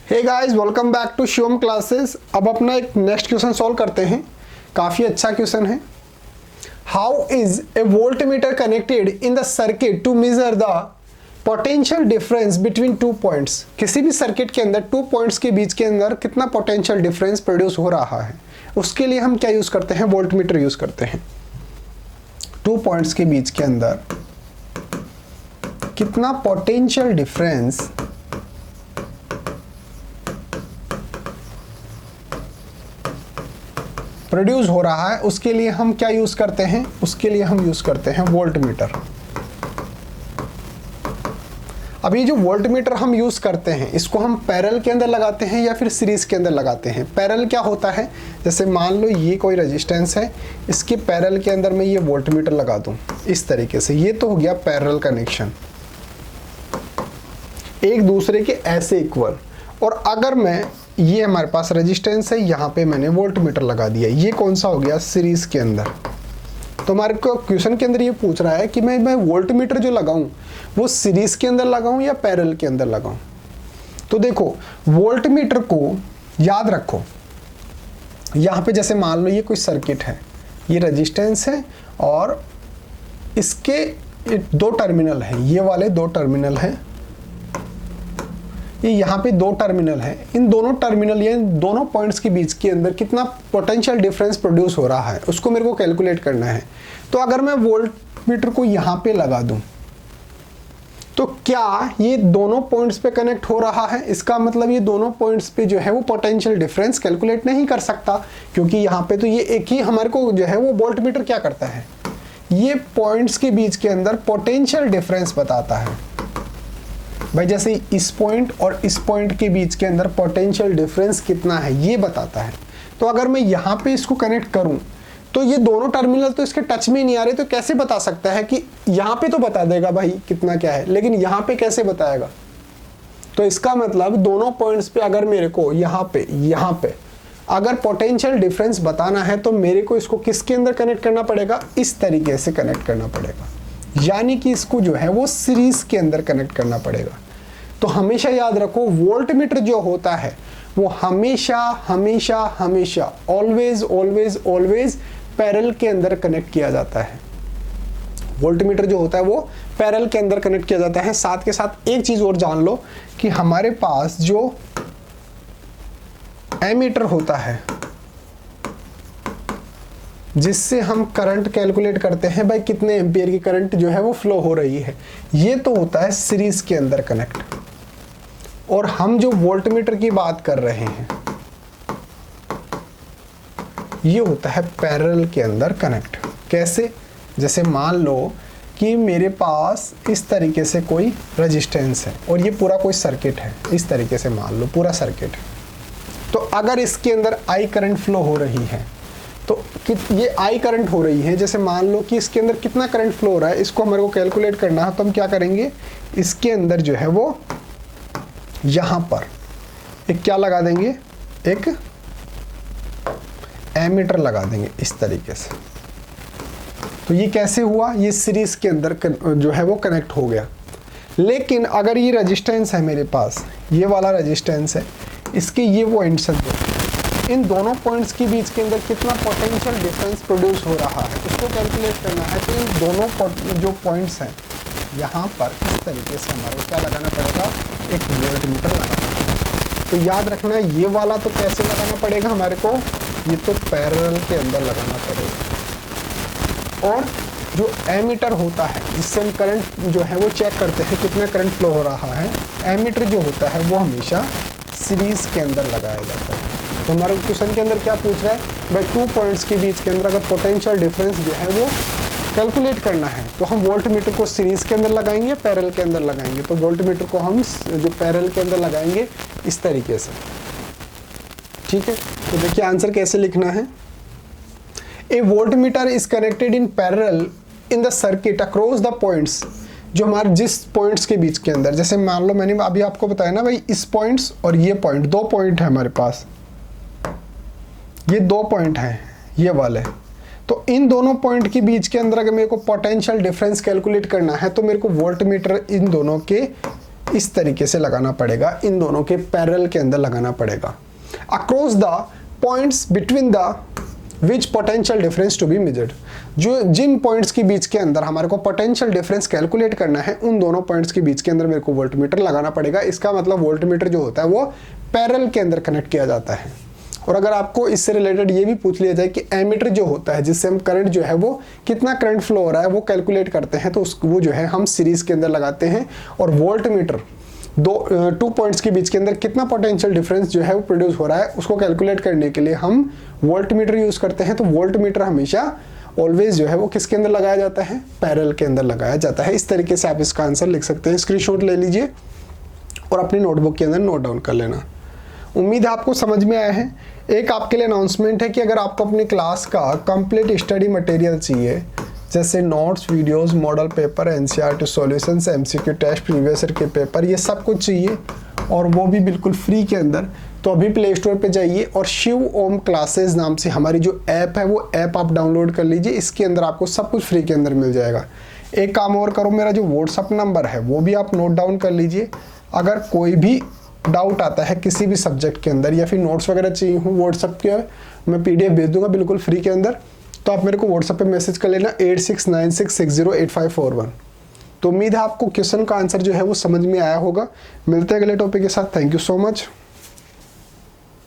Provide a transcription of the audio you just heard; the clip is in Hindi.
Hey guys, welcome back to Shivam classes. अब अपना एक नेक्स्ट क्वेश्चन सॉल्व करते हैं। काफ़ी अच्छा क्वेश्चन है। How is a voltmeter connected in the circuit to measure the potential difference between two points. किसी भी सर्किट के अंदर टू पॉइंट्स के बीच के अंदर कितना पोटेंशियल डिफरेंस प्रोड्यूस हो रहा है, उसके लिए हम क्या यूज़ करते हैं? वोल्टमीटर यूज़ करते हैं। टू पॉइंट्स के बीच के अंदर कितना पोटेंशियल डिफरेंस प्रोड्यूस हो रहा है, उसके लिए हम क्या यूज करते हैं? उसके लिए हम यूज करते हैं वोल्टमीटर। अब ये जो वोल्टमीटर हम यूज करते हैं, इसको हम पैरेलल के अंदर लगाते हैं या फिर सीरीज के अंदर लगाते हैं? पैरेलल क्या होता है? जैसे मान लो ये कोई रेजिस्टेंस है, इसके पैरेलल के अंदर मैं ये वोल्टमीटर लगा दूं इस तरीके से। ये तो हो गया पैरेलल कनेक्शन, एक दूसरे के ऐसे इक्वल। और अगर मैं ये हमारे पास रेजिस्टेंस है, यहाँ पे मैंने वोल्टमीटर लगा दिया, ये कौन सा हो गया? सीरीज के अंदर। तो हमारे को क्वेश्चन के अंदर ये पूछ रहा है कि मैं वोल्टमीटर जो लगाऊं वो सीरीज के अंदर लगाऊं या पैरेलल के अंदर लगाऊं। तो देखो, वोल्टमीटर को याद रखो, यहाँ पे जैसे मान लो ये कोई सर्किट है, ये रेजिस्टेंस है और इसके दो टर्मिनल है, ये वाले दो टर्मिनल है, ये यहाँ पे दो टर्मिनल है। इन दोनों टर्मिनल या इन दोनों पॉइंट्स के बीच के अंदर कितना पोटेंशियल डिफरेंस प्रोड्यूस हो रहा है, उसको मेरे को कैलकुलेट करना है। तो अगर मैं वोल्टमीटर को यहाँ पे लगा दूं तो क्या ये दोनों पॉइंट्स पे कनेक्ट हो रहा है? इसका मतलब ये दोनों पॉइंट्स पे जो है वो पोटेंशियल डिफरेंस कैलकुलेट नहीं कर सकता, क्योंकि यहाँ पे तो ये एक ही हमारे को जो है वो वोल्टमीटर क्या करता है, ये पॉइंट्स के बीच के अंदर पोटेंशियल डिफरेंस बताता है भाई। जैसे इस पॉइंट और इस पॉइंट के बीच के अंदर पोटेंशियल डिफरेंस कितना है ये बताता है। तो अगर मैं यहाँ पे इसको कनेक्ट करूं तो ये दोनों टर्मिनल तो इसके टच में नहीं आ रहे, तो कैसे बता सकता है कि यहाँ पे तो बता देगा भाई कितना क्या है, लेकिन यहाँ पे कैसे बताएगा? तो इसका मतलब दोनों पॉइंट्स पे अगर मेरे को यहाँ पे अगर पोटेंशियल डिफरेंस बताना है तो मेरे को इसको किसके अंदर कनेक्ट करना पड़ेगा? इस तरीके से कनेक्ट करना पड़ेगा, यानी कि इसको जो है वो सीरीज के अंदर कनेक्ट करना पड़ेगा। तो हमेशा याद रखो, वोल्टमीटर जो होता है वो हमेशा हमेशा हमेशा ऑलवेज ऑलवेज ऑलवेज पैरेलल के अंदर कनेक्ट किया जाता है। वोल्टमीटर जो होता है वो पैरेलल के अंदर कनेक्ट किया जाता है। साथ के साथ एक चीज और जान लो कि हमारे पास जो एमीटर होता है जिससे हम करंट कैलकुलेट करते हैं भाई कितने एम्पियर की करंट जो है वो फ्लो हो रही है, ये तो होता है सीरीज के अंदर कनेक्ट। और हम जो वोल्टमीटर की बात कर रहे हैं ये होता है पैरेलल के अंदर कनेक्ट। कैसे? जैसे मान लो कि मेरे पास इस तरीके से कोई रेजिस्टेंस है और ये पूरा कोई सर्किट है, इस तरीके से मान लो पूरा सर्किट है। तो अगर इसके अंदर आई करंट फ्लो हो रही है तो ये आई करंट हो रही है, जैसे मान लो कि इसके अंदर कितना करंट फ्लो हो रहा है, इसको हमारे को कैलकुलेट करना है। तो हम क्या करेंगे, इसके अंदर जो है वो यहाँ पर एक क्या लगा देंगे, एक एमीटर लगा देंगे इस तरीके से। तो ये कैसे हुआ? ये सीरीज के अंदर जो है वो कनेक्ट हो गया। लेकिन अगर ये रेजिस्टेंस है मेरे पास, ये वाला रेजिस्टेंस है, इसके ये पॉइंट्स हैं, इन दोनों पॉइंट्स के बीच के अंदर कितना पोटेंशियल डिफरेंस प्रोड्यूस हो रहा है उसको कैलकुलेट करना है। तो इन दोनों जो पॉइंट्स हैं यहाँ पर इस तरीके से हमारे को क्या लगाना पड़ेगा, एक वोल्टमीटर लगाना पड़ेगा। तो याद रखना, ये वाला तो कैसे लगाना पड़ेगा हमारे को, ये तो पैरेलल के अंदर लगाना पड़ेगा। और जो एमीटर होता है जिससे हम करंट जो है वो चेक करते हैं कितना करंट फ्लो हो रहा है, एमीटर जो होता है वो हमेशा सीरीज के अंदर लगाया जाता है। तो हमारे क्वेश्चन के अंदर क्या पूछ रहा है भाई, टू पॉइंट्स के बीच के अंदर अगर पोटेंशियल डिफरेंस जो है वो कैलकुलेट करना है तो हम वोल्टमीटर को सीरीज के अंदर लगाएंगे, पैरेलल के अंदर लगाएंगे। तो वोल्टमीटर को हम जो पैरेलल के अंदर लगाएंगे इस तरीके से, ठीक है। तो देखिए आंसर कैसे लिखना है। A voltmeter is connected in parallel in the circuit across the points, जो हमारे जिस पॉइंट्स के बीच के अंदर, जैसे मान लो मैंने अभी आपको बताया ना भाई, इस पॉइंट्स और ये पॉइंट, दो पॉइंट है हमारे पास, ये दो पॉइंट हैं ये वाले। तो इन दोनों पॉइंट के बीच के अंदर अगर मेरे को पोटेंशियल डिफरेंस कैलकुलेट करना है तो मेरे को वोल्टमीटर इन दोनों के इस तरीके से लगाना पड़ेगा, इन दोनों के पैरेलल के अंदर लगाना पड़ेगा। Across the points between the which potential difference to be measured, जो जिन पॉइंट्स के बीच के अंदर हमारे को पोटेंशियल डिफरेंस कैलकुलेट करना है, उन दोनों पॉइंट्स के बीच के अंदर मेरे को वोल्टमीटर लगाना पड़ेगा। इसका मतलब वोल्टमीटर जो होता है वो पैरेलल के अंदर कनेक्ट किया जाता है। और अगर आपको इससे रिलेटेड ये भी पूछ लिया जाए कि एमीटर जो होता है, जिससे हम करंट जो है वो कितना करंट फ्लो हो रहा है वो कैलकुलेट करते हैं, तो वो जो है हम सीरीज के अंदर लगाते हैं। और वोल्टमीटर टू पॉइंट्स के बीच के अंदर कितना पोटेंशियल डिफरेंस जो है वो प्रोड्यूस हो रहा है उसको कैलकुलेट करने के लिए हम वोल्टमीटर यूज करते हैं। तो वोल्टमीटर हमेशा ऑलवेज जो है वो किसके अंदर लगाया जाता है, पैरेलल के अंदर लगाया जाता है। इस तरीके से आप इसका आंसर लिख सकते हैं। स्क्रीनशॉट ले लीजिए और अपनी नोटबुक के अंदर नोट डाउन कर लेना। उम्मीद है आपको समझ में आया है। एक आपके लिए अनाउंसमेंट है कि अगर आपको अपनी क्लास का कंप्लीट स्टडी मटेरियल चाहिए, जैसे notes, videos, model paper, NCERT solutions, MCQ test, previous year के पेपर, ये सब कुछ चाहिए और वो भी बिल्कुल फ्री के अंदर, तो अभी प्ले स्टोर पे जाइए और शिव ओम क्लासेस नाम से हमारी जो ऐप है वो ऐप आप डाउनलोड कर लीजिए। इसके अंदर आपको सब कुछ फ्री के अंदर मिल जाएगा। एक काम और करो, मेरा जो व्हाट्सअप नंबर है वो भी आप नोट डाउन कर लीजिए। अगर कोई भी डाउट आता है किसी भी सब्जेक्ट के अंदर या फिर नोट्स वगैरह चाहिए हो, व्हाट्सअप के मैं PDF भेज दूंगा बिल्कुल फ्री के अंदर, तो आप मेरे को व्हाट्सएप पे मैसेज कर लेना 8696608541। तो उम्मीद है आपको क्वेश्चन का आंसर जो है वो समझ में आया होगा। मिलते हैं अगले टॉपिक के साथ। Thank you so much.